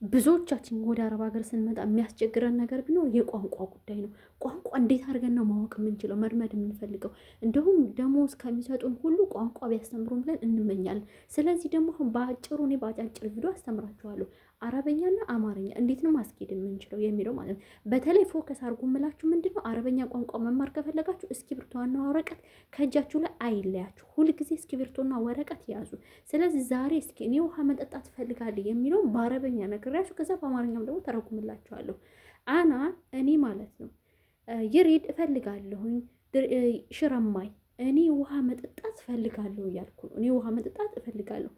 ብዙዎቻችን ወደ አረብ ሀገር ስንመጣ የሚያስቸግረን ነገር ቢኖር የቋንቋ ጉዳይ ነው። ቋንቋ እንዴት አድርገን ነው ማወቅ የምንችለው መልመድ የምንፈልገው? እንዲሁም ደሞዝ ከሚሰጡን ሁሉ ቋንቋ ቢያስተምሩን ብለን እንመኛለን። ስለዚህ ደግሞ አሁን በአጭሩ እኔ በአጫጭር ቪዲዮ አስተምራችኋለሁ አረበኛና አማርኛ እንዴት ነው ማስኬድ የምንችለው የሚለው ማለት ነው። በተለይ ፎከስ አድርጉ የምላችሁ ምንድን ነው አረበኛ ቋንቋ መማር ከፈለጋችሁ እስክሪብቶና ወረቀት ከእጃችሁ ላይ አይለያችሁ። ሁልጊዜ እስክሪብቶና ወረቀት ያዙ። ስለዚህ ዛሬ እስኪ እኔ ውሃ መጠጣት እፈልጋለሁ የሚለውን በአረበኛ ነግሬያችሁ ከዛ በአማርኛም ደግሞ ተረጉምላችኋለሁ። እኔ ማለት ነው ይሪድ እፈልጋለሁኝ ሽረማይ እኔ ውሃ መጠጣት እፈልጋለሁ እያልኩ ነው። እኔ ውሃ መጠጣት እፈልጋለሁ።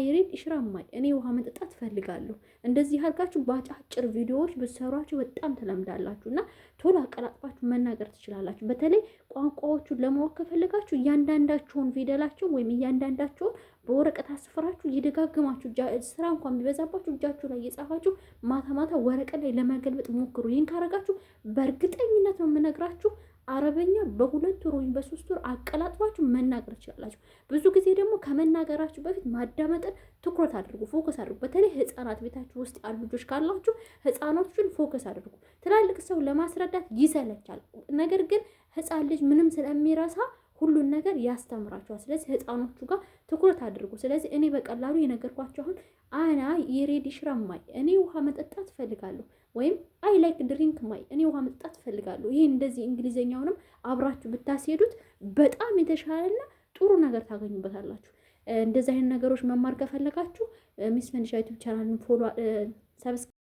ይሪድ ሽረማይ እኔ ውሃ መጠጣት እፈልጋለሁ። እንደዚህ አድርጋችሁ በአጫጭር ቪዲዮዎች ብትሰሯችሁ በጣም ትለምዳላችሁ እና ቶሎ አቀላጥፋችሁ መናገር ትችላላችሁ። በተለይ ቋንቋዎቹን ለማወቅ ከፈለጋችሁ እያንዳንዳቸውን ፊደላቸውን ወይም እያንዳንዳቸውን በወረቀት አስፍራችሁ እየደጋግማችሁ ስራ እንኳን ቢበዛባችሁ እጃችሁ ላይ እየጻፋችሁ ማታ ማታ ወረቀት ላይ ለመገልበጥ ሞክሩ። ይህን ካረጋችሁ በእርግጠኝነት ነው የምነግራችሁ አረበኛ በ2 ወር ወይም በ3 ወር አቀላጥፋችሁ መናገር ትችላላችሁ። ብዙ ጊዜ ደግሞ ከመናገራችሁ በፊት ማዳመጥን ትኩረት አድርጉ፣ ፎከስ አድርጉ። በተለይ ህፃናት ቤታችሁ ውስጥ ያሉ ልጆች ካላችሁ ህፃኖችን ፎከስ አድርጉ። ትላልቅ ሰው ለማስረዳት ይሰለቻል። ነገር ግን ህፃን ልጅ ምንም ስለሚረሳ ሁሉን ነገር ያስተምራቸዋል። ስለዚህ ህፃኖቹ ጋር ትኩረት አድርጉ። ስለዚህ እኔ በቀላሉ የነገርኳቸው አሁን የሬዲ ሽራማይ እኔ ውሃ መጠጣት እፈልጋለሁ ወይም አይ ላይክ ድሪንክ ማይ እኔ ውሃ መጠጣት እፈልጋለሁ። ይሄ እንደዚህ እንግሊዘኛውንም አብራችሁ ብታስሄዱት በጣም የተሻለና ጥሩ ነገር ታገኙበታላችሁ። እንደዚህ አይነት ነገሮች መማር ከፈለጋችሁ ሚስ ፈንዲሻ ዩቲዩብ ቻናልን ፎሎ ሰብስክራይብ